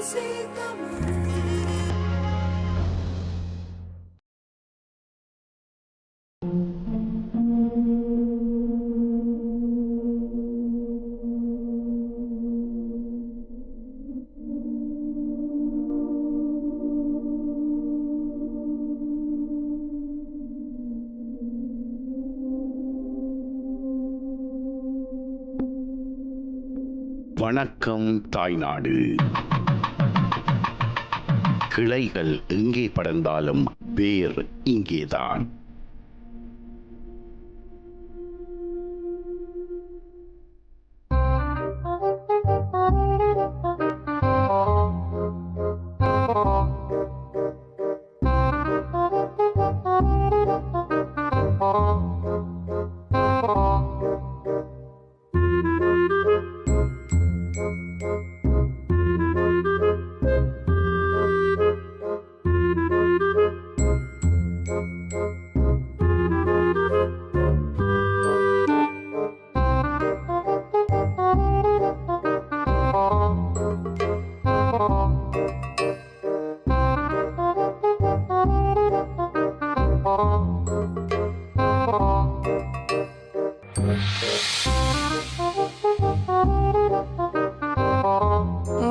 வணக்கம் தாய்நாடு. கிளைகள் எங்கே படர்ந்தாலும் வேர் இங்கேதான்.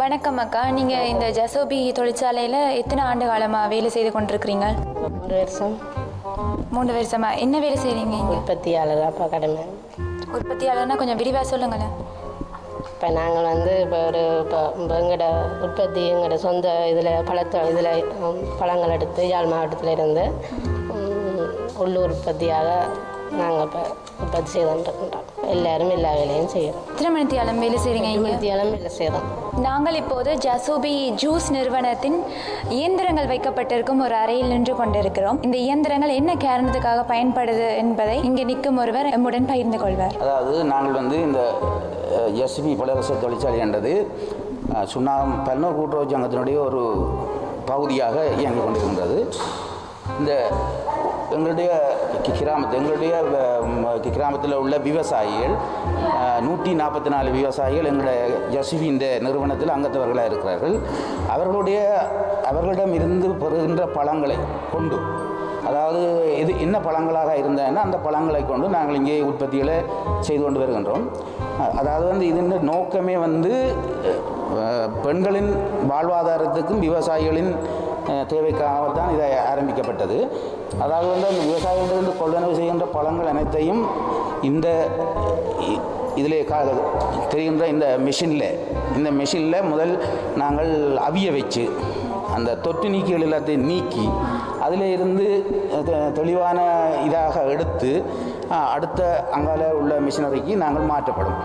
வணக்கம் அக்கா, நீங்கள் இந்த ஜசோபி தொழிற்சாலையில் எத்தனை ஆண்டு காலமாக வேலை செய்து கொண்டிருக்கிறீங்க? 3 வருஷம். 3 வருஷமா என்ன வேலை செய்கிறீங்க இங்கே? உற்பத்தியாளர் அப்பா கடமை. உற்பத்தியாளர்னா கொஞ்சம் விரிவாக சொல்லுங்களேன். இப்போ நாங்கள் இப்போ எங்களோட உற்பத்தி எங்களோட சொந்த பழங்கள் எடுத்து யாழ் மாவட்டத்தில் இருந்து உள்ளூர் உற்பத்தியாக நாங்கள் இப்போ உற்பத்தி செய்துகின்றோம். எல்லாரும் எல்லா வேலையும் செய்கிறோம். எத்தனை மணித்தியாலம் வேலை செய்கிறீங்க? மணித்தியாலம் வேலை செய்கிறோம். நாங்கள் இப்போது ஜசோபி ஜூஸ் நிறுவனத்தின் இயந்திரங்கள் வைக்கப்பட்டிருக்கும் ஒரு அறையில் நின்று கொண்டிருக்கிறோம். இந்த இயந்திரங்கள் என்ன காரணத்துக்காக பயன்படுது என்பதை இங்கே நிற்கும் ஒருவர் நம்முடன் பகிர்ந்து கொள்வார். அதாவது நாங்கள் இந்த ஜசோபி பலரச தொழிற்சாலை என்றது பல்நோக்கு கூட்டுறவு சங்கத்தினுடைய ஒரு பகுதியாக இயங்கிக் கொண்டிருக்கின்றது. இந்த எங்களுடைய கிராமத்தில் உள்ள விவசாயிகள் 144 விவசாயிகள் எங்களுடைய ஜசோபி இந்த நிறுவனத்தில் அங்கத்தவர்களாக இருக்கிறார்கள். அவர்களிடம் இருந்து பெறுகின்ற பழங்களை கொண்டு, அதாவது இது என்ன பழங்களாக இருந்ததுன்னா அந்த பழங்களை கொண்டு நாங்கள் இங்கே உற்பத்திகளை செய்து கொண்டு வருகின்றோம். அதாவது இதன் நோக்கமே பெண்களின் வாழ்வாதாரத்துக்கும் விவசாயிகளின் தேவைக்காகத்தான் இதை ஆரம்பிக்கப்பட்டது. அதாவது அந்த விவசாயிகளிலிருந்து கொள்வனவு செய்கின்ற பழங்கள் அனைத்தையும் இதிலே தெரிகின்ற இந்த மிஷினில் முதல் நாங்கள் அவிய வச்சு அந்த தொற்று நீக்கிகள் எல்லாத்தையும் நீக்கி அதில் இருந்து தெளிவான இதாக எடுத்து அடுத்த அங்கால உள்ள மிஷினரிக்கு நாங்கள் மாற்றப்படும்.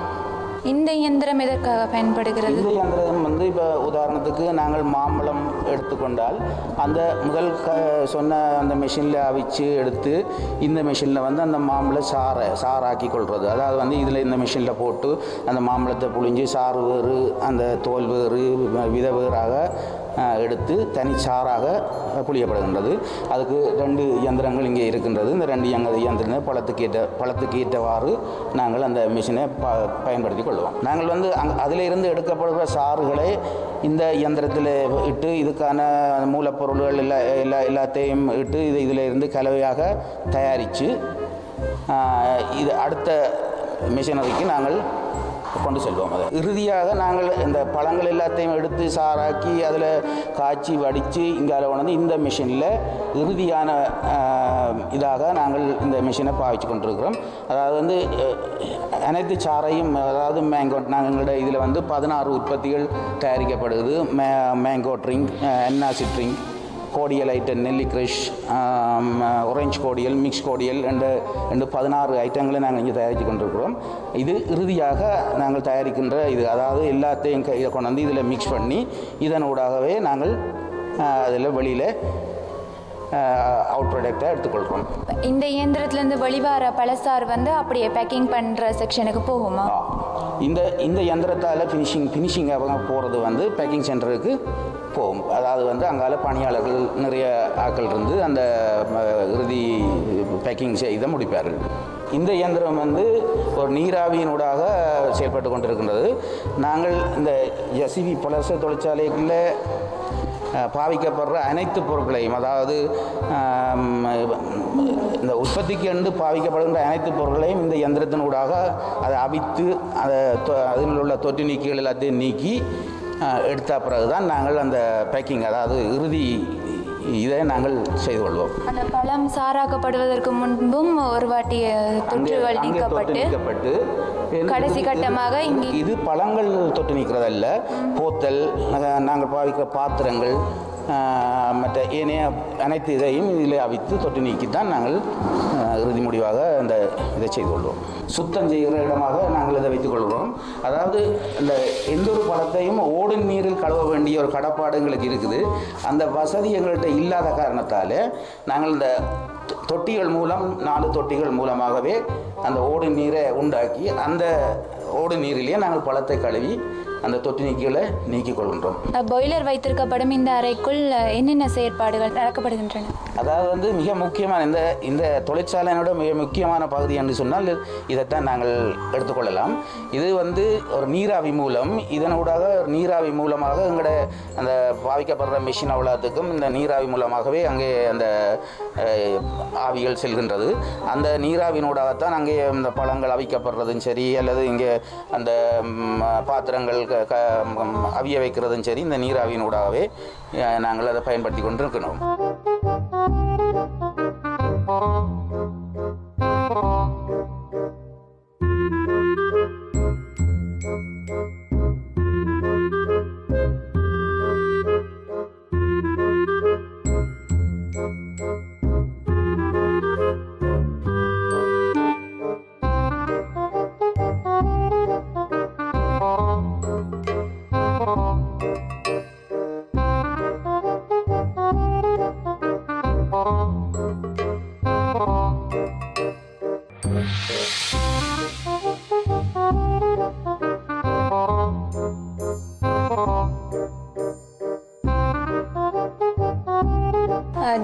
இந்த இயந்திரம் எதற்காக பயன்படுகிறது? இந்த இயந்திரம் இப்போ உதாரணத்துக்கு நாங்கள் மாம்பழம் எடுத்துக்கொண்டால் அந்த முதல் சொன்ன அந்த மிஷினில் அவிச்சு எடுத்து இந்த மிஷினில் அந்த மாம்பழம் சாறாக்கி கொள்வது. அதாவது இதில் இந்த மிஷினில் போட்டு அந்த மாம்பழத்தை புழிஞ்சு சாறு வேறு அந்த தோல் வேறு வித வேறாக எடுத்து தனிச்சாறாக புளியப்படுகின்றது. அதுக்கு 2 இயந்திரங்கள் இங்கே இருக்கின்றது. இந்த 2 இயந்திரங்கள் பழத்துக்கு ஏற்றவாறு நாங்கள் அந்த மிஷினை பயன்படுத்தி கொள்வோம். நாங்கள் அதிலிருந்து எடுக்கப்படுகிற சாறுகளை இந்த இயந்திரத்தில் இட்டு இதுக்கான மூலப்பொருள்கள் எல்லாத்தையும் இட்டு இதில் இருந்து கலவையாக தயாரித்து இது அடுத்த மிஷினரிக்கு நாங்கள் கொண்டு செல்வோம். அதை இறுதியாக நாங்கள் இந்த பழங்கள் எல்லாத்தையும் எடுத்து சாராக்கி அதில் காய்ச்சி வடித்து இங்கால இந்த மிஷினில் இறுதியான இதாக நாங்கள் இந்த மிஷினை பாவிச்சு கொண்டிருக்கிறோம். அதாவது அனைத்து சாறையும், அதாவது மேங்கோ, நாங்கள் இதில் 16 உற்பத்திகள் தயாரிக்கப்படுது. மேங்கோ ட்ரிங்க், என்னாசிட் ட்ரிங்க், கோடியல் ஐட்டம், நெல்லி crush, orange cordial, mix cordial என்ற 16 ஐட்டங்களை நாங்கள் இங்கே தயாரித்து கொண்டிருக்கிறோம். இது இறுதியாக நாங்கள் தயாரிக்கின்ற அதாவது எல்லாத்தையும் கொண்டு இதில் மிக்ஸ் பண்ணி இதனூடாகவே நாங்கள் அதில் வெளியில் அவுட் ப்ராடக்டாக எடுத்துக்கொள்கிறோம். இந்த இயந்திரத்திலேருந்து வெளிவார பழசாறு அப்படியே பேக்கிங் பண்ணுற செக்ஷனுக்கு போகுமா? இந்த இயந்திரத்தால் ஃபினிஷிங்காக போகிறது பேக்கிங் சென்டருக்கு போகும். அதாவது அங்கால பணியாளர்கள் நிறைய ஆட்கள் இருந்து அந்த இறுதி பேக்கிங் செய்த முடிப்பார்கள். இந்த இயந்திரம் வந்து ஒரு நீராவியினூடாக செயல்பட்டு கொண்டிருக்கின்றது. நாங்கள் இந்த ஜெசிபி பலச தொழிற்சாலைகளில் பாவிக்கப்படுற அனைத்து பொருட்களையும், அதாவது இந்த உற்பத்திக்கு என்று பாவிக்கப்படுகின்ற அனைத்து பொருட்களையும் இந்த இயந்திரத்தினூடாக அதை அவித்து அதில் உள்ள தொற்று நீக்கிகள் எல்லாத்தையும் நீக்கி எடுத்த பிறகு தான் நாங்கள் அந்த பேக்கிங், அதாவது இறுதி இதை நாங்கள் செய்து கொள்வோம். அந்த பழம் சாராக்கப்படுவதற்கு முன்பும் ஒரு வாட்டி தொற்றுகள் நீக்கப்பட்டு கடைசி கட்டமாக இங்கே இது பழங்கள் தொட்டு நீக்கிறதல்ல, போத்தல், நாங்கள் பாவிக்கிற பாத்திரங்கள், மற்ற ஏனைய அனைத்து இதையும் இதில் அவித்து தொட்டு நீக்கி தான் நாங்கள் இறுதி முடிவாக இந்த இதை செய்து கொள்வோம். சுத்தம் செய்கிற இடமாக நாங்கள் இதை வைத்துக் கொள்கிறோம். அதாவது இந்த எந்த ஒரு பழத்தையும் ஓடும் நீரில் கழுவ வேண்டிய ஒரு கடப்பாடு எங்களுக்கு இருக்குது. அந்த வசதி எங்கள்கிட்ட இல்லாத காரணத்தால் நாங்கள் இந்த தொட்டிகள் மூலம் 4 தொட்டிகள் மூலமாகவே அந்த ஓடு நீரை உண்டாக்கி அந்த ஓடு நீரிலேயே நாங்கள் பழத்தை கழுவி அந்த தொற்று நீக்கிகளை நீக்கிக் கொள்கின்றோம். பாய்லர் வைத்திருக்கப்படும் இந்த அறைக்குள் என்னென்ன செயற்பாடுகள் நடக்கப்படுகின்றன? அதாவது வந்து மிக முக்கியமான இந்த தொழிற்சாலையினோட மிக முக்கியமான பகுதி என்று சொன்னால் இதைத்தான் நாங்கள் எடுத்துக்கொள்ளலாம். இது வந்து ஒரு நீராவி மூலம், இதனூடாக நீராவி மூலமாக எங்களோட அந்த பாவிக்கப்படுற மிஷின் அவ்வளோத்துக்கும் இந்த நீராவி மூலமாகவே அங்கே அந்த ஆவிகள் செல்கின்றது. அந்த நீராவினூடாகத்தான் அங்கே இந்த பழங்கள் அவிக்கப்படுறதும் சரி, அல்லது இங்கே அந்த பாத்திரங்கள் அவிய வைக்கிறதும் சரி, இந்த நீராவினூடாகவே நாங்கள் அதை பயன்படுத்தி கொண்டிருக்கிறோம்.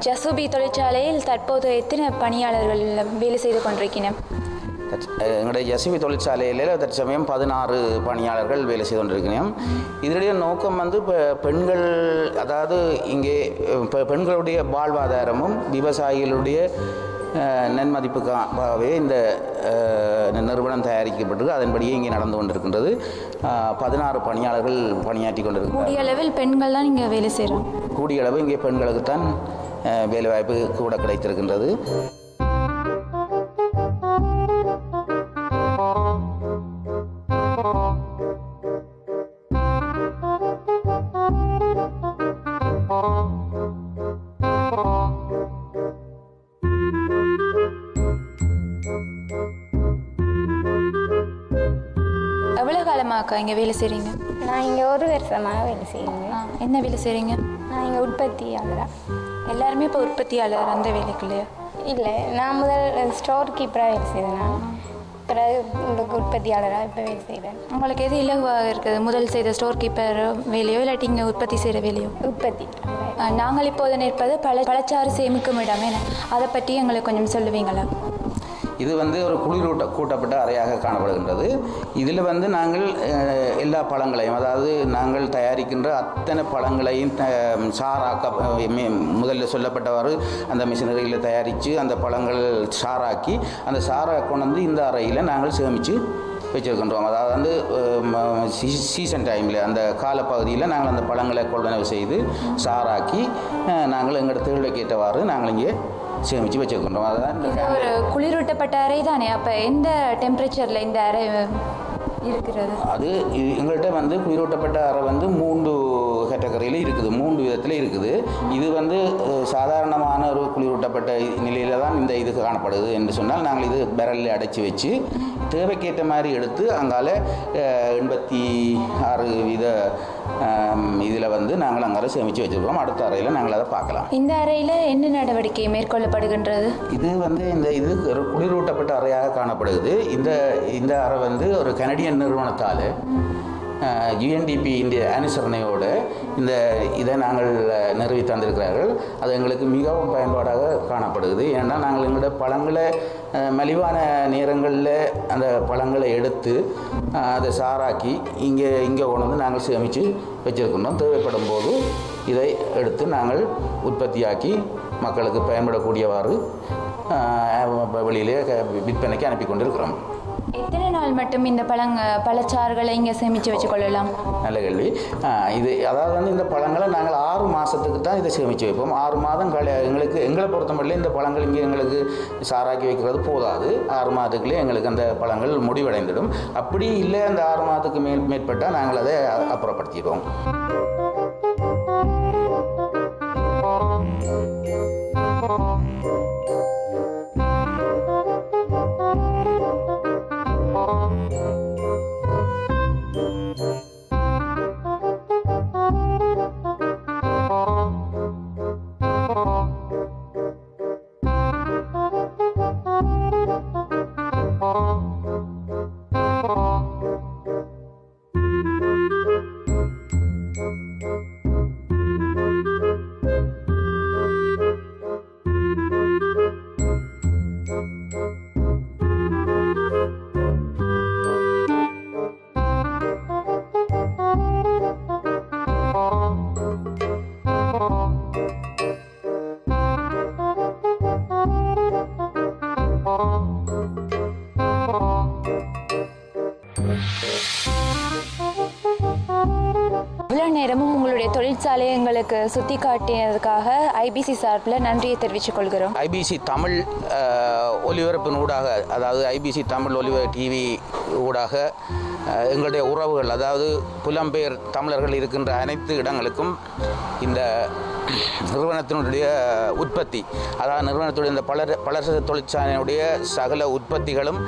ஜசுபி தொழிற்சாலையில் தற்போது எத்தனை பணியாளர்கள் வேலை செய்து கொண்டிருக்கிறோம்? எங்களுடைய ஜசுபி தொழிற்சாலையில் தற்சமயம் 16 பணியாளர்கள் வேலை செய்து கொண்டிருக்கிறோம். இதனுடைய நோக்கம் வந்து இப்போ பெண்கள், அதாவது இங்கே இப்போ பெண்களுடைய வாழ்வாதாரமும் விவசாயிகளுடைய நன்மதிப்புக்காகவே இந்த நிறுவனம் தயாரிக்கப்பட்டு அதன்படியே இங்கே நடந்து கொண்டிருக்கின்றது. 16 பணியாளர்கள் பணியாற்றி கொண்டிருக்கிறார். கூடிய அளவில் பெண்கள் தான் இங்கே வேலை செய்கிறோம். கூடிய அளவு இங்கே பெண்களுக்குத்தான் வேலைவாய்ப்பு கூட கிடைத்திருக்கின்றது. எவ்வளோ காலமாக்கா இங்கே வேலை செய்கிறீங்க? நான் இங்கே 1 வருஷமாக வேலை செய்யுங்க. என்ன வேலை செய்கிறீங்க? நான் இங்கே உற்பத்தியாளராக. எல்லாருமே இப்போ உற்பத்தியாளர் அந்த வேலைக்குள்ளையா? இல்லை, நான் முதல் ஸ்டோர் கீப்பராக வேலை செய்தேன். பிறகு உங்களுக்கு உற்பத்தியாளராக இப்போ வேலை செய்கிறேன். உங்களுக்கு எது இலகுவாக இருக்குது? முதல் செய்த ஸ்டோர் கீப்பர் வேலையோ இல்லாட்டி இங்கே உற்பத்தி செய்கிற வேலையோ? உற்பத்தி. நாங்கள் இப்போது நிற்பது பழச்சாறு சேமிக்கும் இடம். அதை பற்றி எங்களுக்கு கொஞ்சம் சொல்லுவீங்களா? இது வந்து ஒரு கூட்டப்பட்ட அறையாக காணப்படுகின்றது. இதில் வந்து நாங்கள் எல்லா பழங்களையும், அதாவது நாங்கள் தயாரிக்கின்ற அத்தனை பழங்களையும் முதல்ல சொல்லப்பட்டவாறு அந்த மிஷினரியில் தயாரித்து அந்த பழங்கள் சாராக்கி அந்த சாரை கொண்டு வந்து இந்த அறையில் நாங்கள் சேமித்து வச்சுருக்கின்றோம். அதாவது வந்து சீசன் டைமில் அந்த காலப்பகுதியில் நாங்கள் அந்த பழங்களை கொள்வனவு செய்து சாராக்கி நாங்கள் எங்களோட தேவைக்கு ஏற்றவாறு நாங்கள் இங்கே சேமித்து வச்சுருக்கின்றோம். அதுதான் ஒரு குளிரூட்டப்பட்ட அறை தானே. அப்போ எந்த டெம்பரேச்சரில் இந்த அறை இருக்கிறது? அது எங்கள்கிட்ட வந்து குளிரூட்டப்பட்ட அறை வந்து 3 கேட்டகரியில் இருக்குது, 3 விதத்தில் இருக்குது. இது வந்து சாதாரணமான ஒரு குளிரூட்டப்பட்ட நிலையில் தான் இந்த இது காணப்படுது என்று சொன்னால், நாங்கள் இது பேரலில் அடைச்சி வச்சு தேவைக்கேற்ற மாதிரி எடுத்து அங்கால 86 வீத இதில் வந்து நாங்கள் அங்கே சேமித்து வச்சுருக்கோம். அடுத்த அறையில் நாங்கள் அதை பார்க்கலாம். இந்த அறையில் என்ன நடவடிக்கை மேற்கொள்ளப்படுகின்றது? இது வந்து இது ஒரு குளிரூட்டப்பட்ட அறையாக காணப்படுகிறது. இந்த அறை வந்து ஒரு கனடியன் நிறுவனத்தால் UNDP இந்திய அனுசரணையோடு இதை நாங்கள் நிறுவி தந்திருக்கிறார்கள். அது எங்களுக்கு மிகவும் பயன்பாடாக காணப்படுகிறது. ஏன்னா நாங்கள் எங்களோட பழங்களை மலிவான நேரங்களில் அந்த பழங்களை எடுத்து அதை சாராக்கி இங்கே கொண்டு வந்து நாங்கள் சேமித்து வச்சுருக்கணும். தேவைப்படும் போது இதை எடுத்து நாங்கள் உற்பத்தியாக்கி மக்களுக்கு பயன்படக்கூடியவாறு வெளியிலே விற்பனைக்கு அனுப்பி கொண்டிருக்கிறோம். எத்தனை நாள் மட்டும் இந்த பழச்சாறுகளை இங்கே சேமித்து வச்சுக்கொள்ளலாம்? நல்ல கேள்வி. இது அதாவது வந்து இந்த பழங்களை நாங்கள் 6 மாதத்துக்கு தான் இதை சேமித்து வைப்போம். 6 மாதம் எங்களை பொறுத்த மட்டும் இந்த பழங்கள் இங்கே எங்களுக்கு சாராக்கி வைக்கிறது போதாது. 6 மாதத்துக்குள்ளே எங்களுக்கு அந்த பழங்கள் முடிவடைந்துடும். அப்படி இல்லை அந்த 6 மாதத்துக்கு மேற்பட்டால் நாங்கள் அதை அப்புறப்படுத்திடுவோம். இவ்வளோ நேரமும் உங்களுடைய தொழிற்சாலையை எங்களுக்கு சுற்றி காட்டியதுக்காக ஐபிசி சார்பில் நன்றியை தெரிவித்துக் கொள்கிறோம். ஐபிசி தமிழ் ஒலிபரப்பின் ஊடாக, அதாவது ஐபிசி தமிழ் டிவி ஊடாக எங்களுடைய உறவுகள், அதாவது புலம்பெயர் தமிழர்கள் இருக்கின்ற அனைத்து இடங்களுக்கும் இந்த நிறுவனத்தினுடைய உற்பத்தி, அதாவது நிறுவனத்துடைய இந்த பலசர தொழிற்சாலையினுடைய சகல உற்பத்திகளும்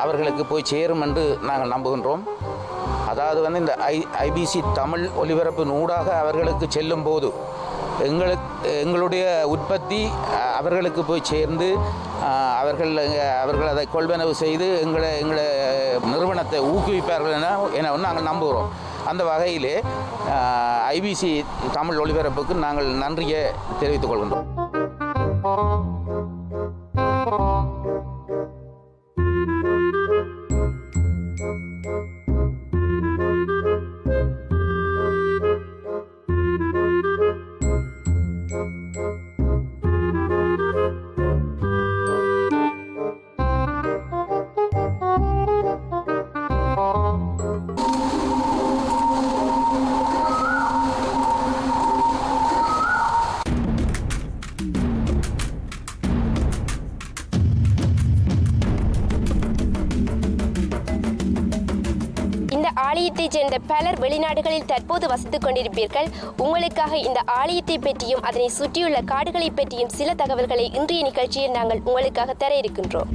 அவர்களுக்கு போய் சேரும் என்று நாங்கள் நம்புகின்றோம். அதாவது வந்து இந்த ஐபிசி தமிழ் ஒலிபரப்பின் ஊடாக அவர்களுக்கு செல்லும் போது எங்களுடைய உற்பத்தி அவர்களுக்கு போய் சேர்ந்து அவர்கள் அதை கொள்வனவு செய்து எங்களை நிறுவனத்தை ஊக்குவிப்பார்கள் என நாங்கள் நம்புகிறோம். அந்த வகையிலே ஐபிசி தமிழ் ஒலிபரப்புக்கு நாங்கள் நன்றியை தெரிவித்துக் கொள்கின்றோம். ஆலயத்தைச் சேர்ந்த பலர் வெளிநாடுகளில் தற்போது வசித்துக் கொண்டிருப்பீர்கள். உங்களுக்காக இந்த ஆலயத்தை பற்றியும் அதனை சுற்றியுள்ள காடுகளை பற்றியும் சில தகவல்களை இன்றைய நிகழ்ச்சியில் நாங்கள் உங்களுக்காக தர இருக்கின்றோம்.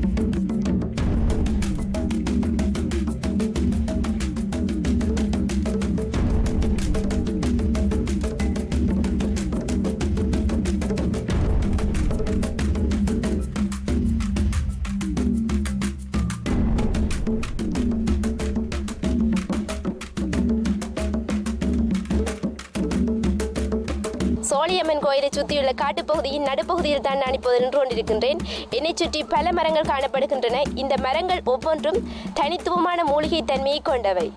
சோழியம்மன் கோயிலை சுற்றியுள்ள காட்டுப்பகுதியின் நடுப்பகுதியில் தான் நான் இப்போது நின்று கொண்டிருக்கின்றேன். என்னை சுற்றி பல மரங்கள் காணப்படுகின்றன. இந்த மரங்கள் ஒவ்வொன்றும் தனித்துவமான மூலிகை தன்மையை கொண்டவை.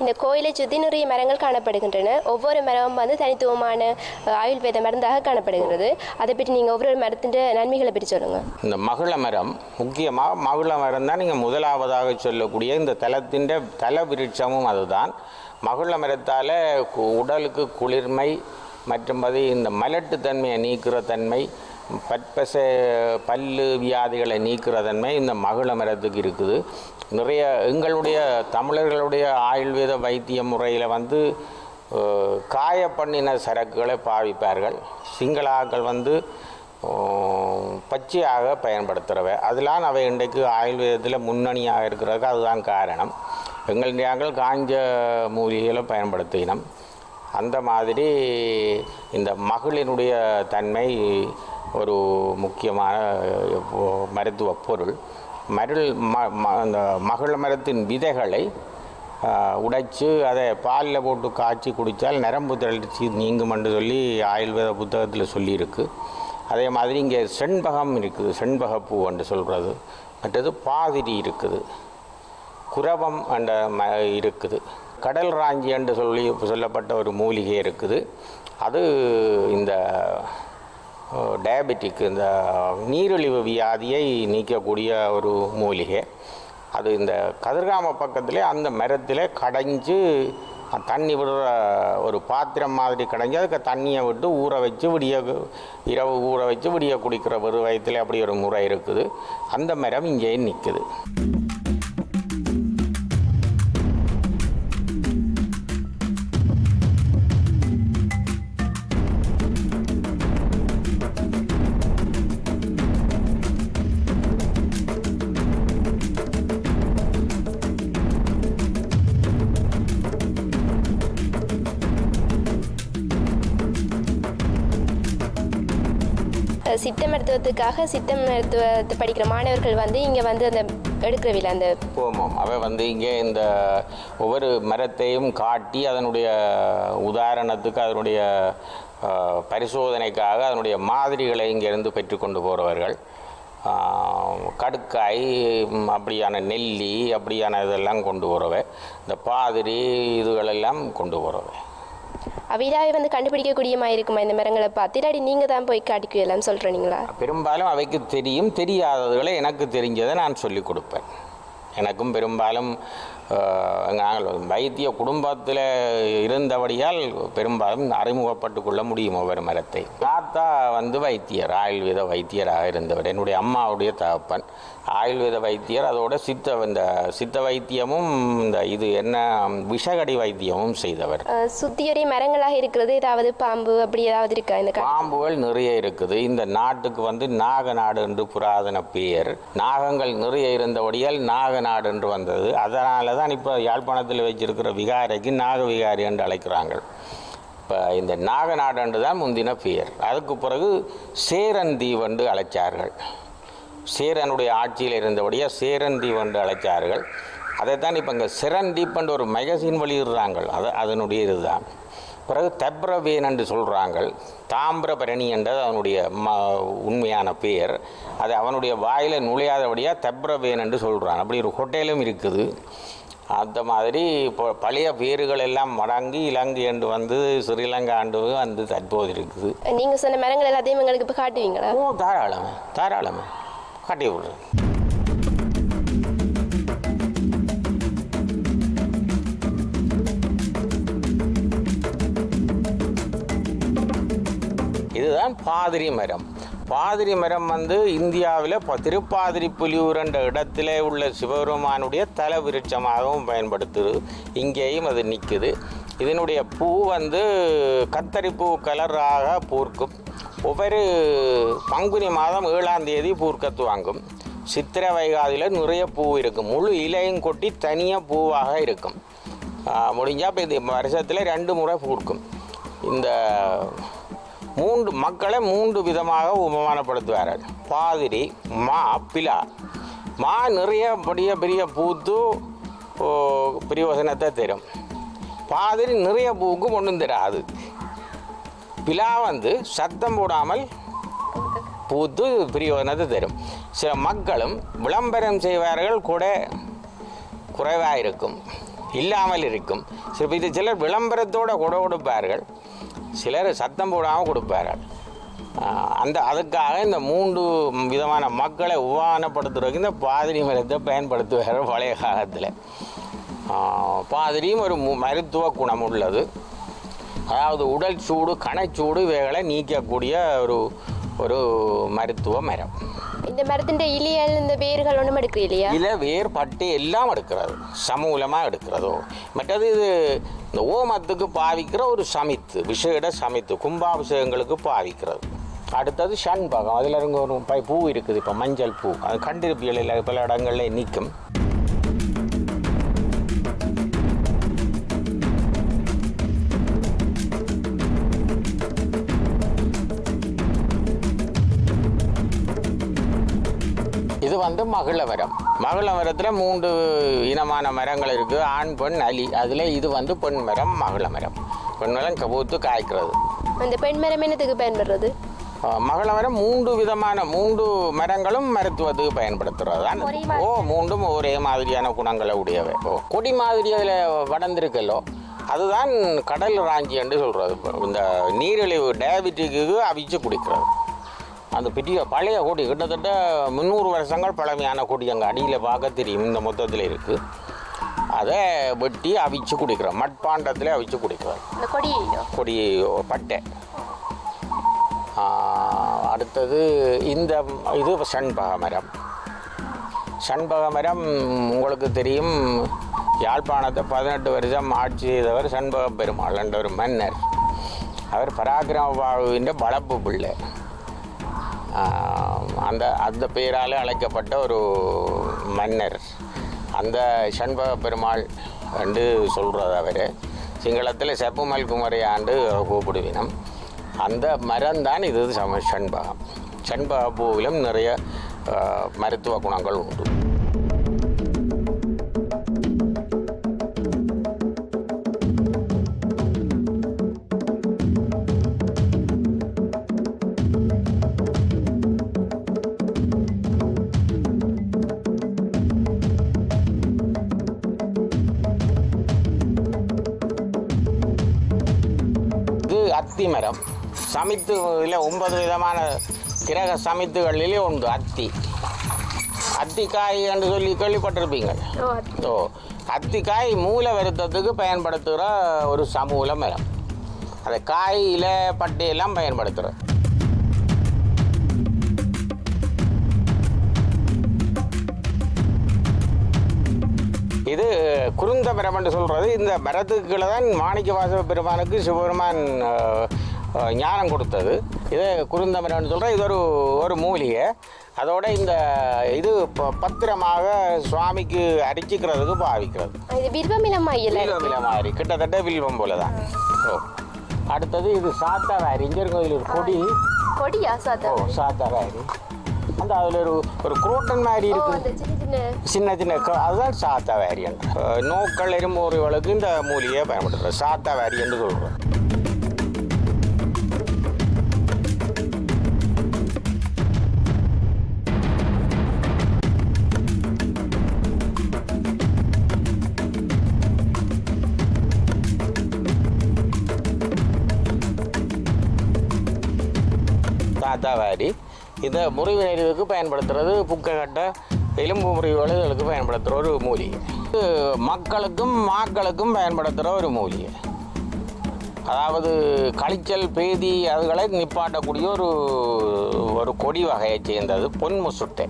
இந்த கோயிலை சுற்றி நிறைய மரங்கள் காணப்படுகின்றன. ஒவ்வொரு மரமும் தனித்துவமான ஆயுர்வேத மருந்தாக காணப்படுகிறது. அதை பற்றி நீங்கள் ஒவ்வொரு மரத்தின் நன்மைகளை பற்றி சொல்லுங்கள். இந்த மகிழ மரம், முக்கியமாக மகிழ மரம் தான் நீங்கள் முதலாவதாக சொல்லக்கூடிய இந்த தலத்தின் தல விருட்சமும் அதுதான். மகிழ மரத்தால் உடலுக்கு குளிர்மை மற்றும்படி இந்த மலட்டுத்தன்மையை நீக்கிற தன்மை, பல்லு வியாதிகளை நீக்கிற தன்மை இந்த மகிழ மரத்துக்கு இருக்குது. நிறைய எங்களுடைய தமிழர்களுடைய ஆயுர்வேத வைத்திய முறையில் காய பண்ணின சரக்குகளை பாவிப்பார்கள். சிங்களாக்கள் பச்சையாக பயன்படுத்துகிறவை. அதெல்லாம் அவை இன்றைக்கு ஆயுர்வேதத்தில் முன்னணியாக இருக்கிறதுக்கு அதுதான் காரணம். நாங்கள் காஞ்ச மூலிகைகளை பயன்படுத்தினோம். அந்த மாதிரி இந்த மகளினுடைய தன்மை ஒரு முக்கியமான மருத்துவ பொருள். அந்த மகிழ மரத்தின் விதைகளை உடைச்சு அதை பாலில் போட்டு காய்ச்சி குடித்தால் நரம்பு தளர்ச்சி நீங்கும் என்று சொல்லி ஆயுர்வேத புத்தகத்தில் சொல்லியிருக்கு. அதே மாதிரி இங்கே செண்பகம் இருக்குது, செண்பகப்பூ என்று சொல்கிறது. மற்றது பாதிரி இருக்குது, குரவம் என்ற இருக்குது, கடல் ராஞ்சி என்று சொல்லப்பட்ட ஒரு மூலிகை இருக்குது. அது இந்த டயபெட்டிக், இந்த நீரிழிவு வியாதியை நீக்கக்கூடிய ஒரு மூலிகை. அது இந்த கதிர்காம பக்கத்தில் அந்த மரத்தில் கடைஞ்சு தண்ணி விடுற ஒரு பாத்திரம் மாதிரி கடைஞ்சி அதுக்கு தண்ணியை விட்டு ஊற வச்சு இரவு ஊற வச்சு விடிய குடிக்கிற ஒரு வயத்தில் அப்படி ஒரு முறை இருக்குது. அந்த மரம் இங்கேயே நிற்குது. சித்த மருத்துவத்துக்காக சித்த மருத்துவத்தை படிக்கிற மாணவர்கள் வந்து இங்கே வந்து அந்த எடுக்கிறவில்லை அந்த போமம் அவை வந்து இங்கே இந்த ஒவ்வொரு மரத்தையும் காட்டி அதனுடைய உதாரணத்துக்கு அதனுடைய பரிசோதனைக்காக அதனுடைய மாதிரிகளை இங்கேருந்து பெற்றுக்கொண்டு போகிறவர்கள். கடுக்காய் அப்படியான நெல்லி அப்படியான இதெல்லாம் கொண்டு போகிறவை, இந்த பாதிரி இதுகளெல்லாம் கொண்டு போகிறவை. அவையிலாவே வந்து கண்டுபிடிக்கக்கூடியமா இருக்குமா இந்த மரங்களை பார்த்து, இல்லாடி நீங்கள் தான் போய் காட்டிக்குவெல்லாம் சொல்கிறீங்களா? பெரும்பாலும் அவைக்கு தெரியும், தெரியாததுகளை எனக்கு தெரிஞ்சதை நான் சொல்லிக் கொடுப்பேன். எனக்கும் பெரும்பாலும் நாங்கள் வைத்திய குடும்பத்தில் இருந்தபடியால் பெரும்பாலும் அறிமுகப்பட்டு கொள்ள முடியும் ஒவ்வொரு மரத்தை. தாத்தா வந்து வைத்தியர், ஆயுர்வேத வைத்தியராக இருந்தவர். என்னுடைய அம்மாவுடைய தகப்பன் ஆயுர்வேத வைத்தியர். அதோட சித்த வைத்தியமும் இந்த இது என்ன விஷகடி வைத்தியமும் செய்தவர். சுத்தியொரே மரங்களாக இருக்கிறது, ஏதாவது பாம்பு அப்படி ஏதாவது இருக்கா? இந்த பாம்புகள் நிறைய இருக்குது. இந்த நாட்டுக்கு வந்து நாகநாடு என்று புராதன பெயர். நாகங்கள் நிறைய இருந்தபடியால் நாகநாடு என்று வந்தது. அதனால தான் இப்போ யாழ்ப்பாணத்தில் வச்சிருக்கிற விகாரைக்கு நாக விகாரி என்று அழைக்கிறாங்க. இப்போ இந்த நாகநாடு என்று தான் முந்தின பெயர். அதுக்கு பிறகு சேரன் தீவு என்று அழைச்சார்கள். சேரனுடைய ஆட்சியில் இருந்தபடியாக சேரன் தீவு என்று அழைச்சார்கள். அதைத்தான் இப்போ இங்கே செரன்டீப் என்று ஒரு மேகசின் வெளியிடுறாங்க. அதனுடைய இதுதான். பிறகு தெப்ரவேன் என்று சொல்கிறாங்க. தாமிரபரணி என்றது அவனுடைய உண்மையான பெயர். அது அவனுடைய வாயில் நுழையாதபடியாக தெப்ரவேன் என்று சொல்கிறான். அப்படி ஒரு ஹோட்டலும் இருக்குது. அந்த மாதிரி இப்போ பழைய பேர்கள் எல்லாம் மடங்கி இலங்கை என்று வந்து ஸ்ரீலங்கா ஆண்டு வந்து தற்போது இருக்குது. நீங்கள் சொன்ன மரங்கள் எல்லாத்தையும் எங்களுக்கு இப்போ காட்டுவீங்களா? ஓ, தாராளமே காட்டி விடுறேன். இதுதான் பாதிரி மரம். பாதிரி மரம் வந்து இந்தியாவில் திருப்பாதிரி புலியூர் என்ற இடத்துல உள்ள சிவபெருமானுடைய தல விருட்சமாகவும் பயன்படுத்துது. இங்கேயும் அது நிற்குது. இதனுடைய பூ வந்து கத்தரிப்பூ கலராக பூர்க்கும். ஒவ்வொரு பங்குனி மாதம் 7ஆம் தேதி பூர்க்க துவங்கும். சித்திரை வைகாதியில் நிறைய பூ இருக்கும். முழு இலையும் கொட்டி தனியாக பூவாக இருக்கும். முடிஞ்சால் இப்போ இது வருஷத்தில் 2 முறை பூர்க்கும். இந்த மக்களை 3 விதமாக உபமானப்படுத்துவார்கள். பாதிரி, மா, பிலா. மா நிறைய பெரிய பூத்து பிரயோசனத்தை தரும். பாதிரி நிறைய பூவுக்கு ஒன்றும் தராது. பிலா வந்து சத்தம் போடாமல் பூத்து பிரயோஜனத்தை தரும். சில மக்களும் விளம்பரம் செய்வார்கள் கூட குறைவாக இருக்கும், இல்லாமல் இருக்கும். சிலர் விளம்பரத்தோடு கூட கொடுப்பார்கள், சிலர் சத்தம் போடாமல் கொடுப்பார்கள். அதுக்காக இந்த 3 விதமான மக்களை உபமானப்படுத்துறதுக்கு இந்த பாதிரி மரத்தை பயன்படுத்துவார்கள் பழைய காலத்தில். பாதிரியும் ஒரு மருத்துவ குணம் உள்ளது. அதாவது உடல் சூடு, கணைச்சூடு இவைகளை நீக்கக்கூடிய ஒரு மருத்துவ மரம். இந்த மரத்தின் இலைகள், இந்த வேர்கள் ஒன்றும் எடுக்கிற இல்லையா? இலை, வேர், பட்டு எல்லாம் எடுக்கிறது, சமூலமாக எடுக்கிறதோ. மற்றது இது இந்த ஓமத்துக்கு பாவிக்கிற ஒரு சமித்து, விஷேட சமித்து, கும்பாபிஷேகங்களுக்கு பாவிக்கிறது. அடுத்தது ஷண்பகம். அதில் இருங்க ஒரு பூ இருக்குது, இப்போ மஞ்சள் பூ. அது கண்டிருப்பியல் பல இடங்களில் நிற்கும். வந்து மகிழ மரம். மகிழ மரத்தில் 3 இனமான மரங்கள் இருக்குது, ஆண் பெண் அலி. அதில் இது வந்து பெண் மரம், மகிழ மரம். பெண் மரம் கபூத்து காய்க்கிறது. அந்த பெண் மரம் என்னத்துக்கு பயன்படுறது? மகிழ மரம் 3 விதமான 3 மரங்களும் மருத்துவத்துக்கு பயன்படுத்துறது தான். மூன்றும் ஒரே மாதிரியான குணங்களை உடையவை. கொடி மாதிரி அதில் வளர்ந்துருக்கல்லோ, அதுதான் கடல் ராஞ்சி என்று சொல்கிறது. இந்த நீரிழிவு டயபெட்டிக்கு அவிச்சு குடிக்கிறது. அந்த பெரிய பழைய கொடி, கிட்டத்தட்ட 300 வருஷங்கள் பழமையான கொடி அங்கே அடியில் பார்க்க தெரியும். இந்த மொத்தத்தில் இருக்குது. அதை வெட்டி அவிச்சு குடிக்கிறோம். மட்பாண்டத்தில் அவிச்சு குடிக்கிறோம். கொடி பட்டை. அடுத்தது இது சண்பக மரம். சண்பக மரம் உங்களுக்கு தெரியும், யாழ்ப்பாணத்தை 18 வருஷம் ஆட்சி செய்தவர் சண்பக பெருமாள் என்ற ஒரு மன்னர். அவர் பராக்கிரமபாகுவின் வளர்ப்பு பிள்ளை. அந்த பெயரால் அழைக்கப்பட்ட ஒரு மன்னர். அந்த சண்பக பெருமாள் என்று சொல்கிறது அவர். சிங்களத்தில் செப்புமல் குமரையாண்டு கூப்பிடுவினம். அந்த மரம் தான் இது சண்பகம். சண்பக பூவிலும் நிறைய மருத்துவ குணங்கள் உண்டு. அத்தி மரம். சமித்துல 9 விதமான கிரக சமித்துகளிலே உண்டு அத்தி. அத்திக்காய் என்று சொல்லி கேள்விப்பட்டிருப்பீங்க. அத்திக்காய் மூல வருத்தத்துக்கு பயன்படுத்துகிற ஒரு சமூல மரம். அதை காயில் பட்டையெல்லாம் பயன்படுத்துகிறோம். இது குருந்த மரம் என்று சொல்கிறது. இந்த மரத்துக்குள்ள தான் மாணிக்கவாசக பெருமானுக்கு சிவபெருமான் ஞானம் கொடுத்தது. இது குருந்த மரம்னு சொல்கிறேன். இது ஒரு மூலிகை. அதோட இது பத்திரமாக சுவாமிக்கு அரிச்சிக்கிறதுக்கு பாவிக்கிறது. வில்வமிலம் மாதிரி கிட்டத்தட்ட வில்வம் போல தான். அடுத்தது இது சாத்தாவாரி. இங்கே கோயில் ஒரு கொடியா சாத்தாவாரி. அந்த அதில் ஒரு குரோட்டன் மாதிரி இருக்குது, சின்ன சின்ன. அதுதான் சாத்தாவாரி. நோக்கள் எறும்புகளுக்கு இந்த மூலிகையை பயன்படுத்துகிறோம். சாத்தாவாரி என்று சொல்கிறோம். சாத்தாவாரி இதை முறிவு நெறிவுக்கு பயன்படுத்துறது. புக்கை எலும்பு முறிவுகளுக்கு பயன்படுத்துகிற ஒரு மூலிகை. மக்களுக்கும் மாக்களுக்கும் பயன்படுத்துகிற ஒரு மூலிகை. அதாவது கழிச்சல் பேதி அதுகளை நிப்பாட்டக்கூடிய ஒரு கொடி வகையை சேர்ந்தது பொன்முசுட்டை.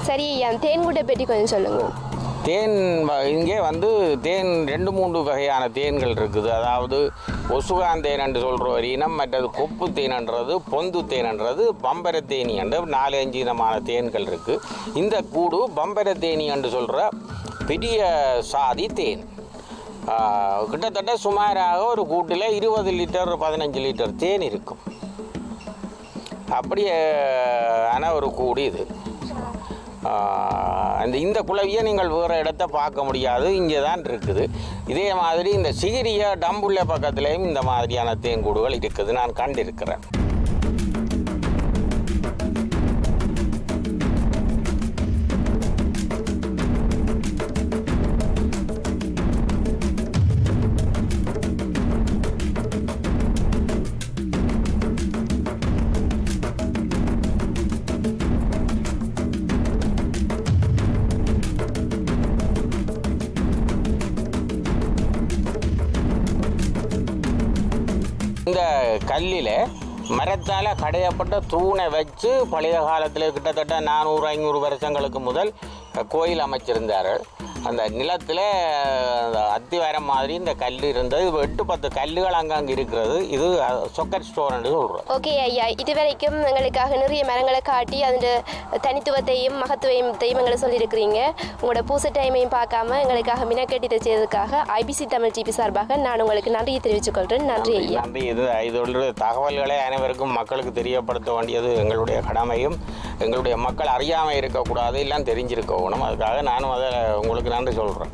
சரி ஐயா, தேன்கூட்டை பற்றி கொஞ்சம் சொல்லுங்கள். தேன் இங்கே தேன் 2-3 வகையான தேன்கள் இருக்குது. அதாவது ஒசுகான் தேன் என்று சொல்கிற ஒரு இனம், மற்றது கொப்பு தேனன்றது, பொந்து தேனன்றது, பம்பர தேனி என்று 4-5 இனமான தேன்கள் இருக்குது. இந்த கூடு பம்பர தேனி என்று சொல்கிற பெரிய சாதி தேன். கிட்டத்தட்ட சுமாராக ஒரு கூட்டில் 20 லிட்டர் 15 லிட்டர் தேன் இருக்கும். அப்படியே ஒரு கூடு இது. இந்த குளவியை நீங்கள் வேறு இடத்த பார்க்க முடியாது, இங்கே தான் இருக்குது. இதே மாதிரி இந்த சிகிரிய டம்புள்ள பக்கத்துலேயும் இந்த மாதிரியான தேன்கூடுகள் இருக்குது, நான் கண்டிருக்கிறேன். கல்லில் மரத்தால் கடையப்பட்ட தூணை வச்சு பழைய காலத்தில் கிட்டத்தட்ட 400-500 வருஷங்களுக்கு முதல் கோயில் அமைச்சிருந்தார்கள். அந்த நிலத்தில் அந்த அத்திவாரம் மாதிரி இந்த கல் இருந்தது. 8-10 கல்லுகள் அங்கங்கே இருக்கிறது. இது சொக்கட் ஸ்டோர்னு சொல்கிறோம். ஓகே ஐயா, இதுவரைக்கும் எங்களுக்காக நிறைய மரங்களை காட்டி அதோட தனித்துவத்தையும் மகத்துவத்தையும் எங்களை சொல்லியிருக்கிறீங்க. உங்களோட பூசை டைமையும் பார்க்காம எங்களுக்காக மினக்கட்டி செய்ததுக்காக ஐபிசி தமிழ் டிவி சார்பாக நான் உங்களுக்கு நன்றியை தெரிவித்துக் கொள்கிறேன். நன்றி ஐயா. நன்றி. இது தகவல்களை அனைவருக்கும் மக்களுக்கு தெரியப்படுத்த வேண்டியது எங்களுடைய கடமையும். எங்களுடைய மக்கள் அறியாமல் இருக்கக்கூடாது, எல்லாம் தெரிஞ்சிருக்கணும். அதுக்காக நானும் அதை உங்களுக்கு நன்றி சொல்கிறேன்.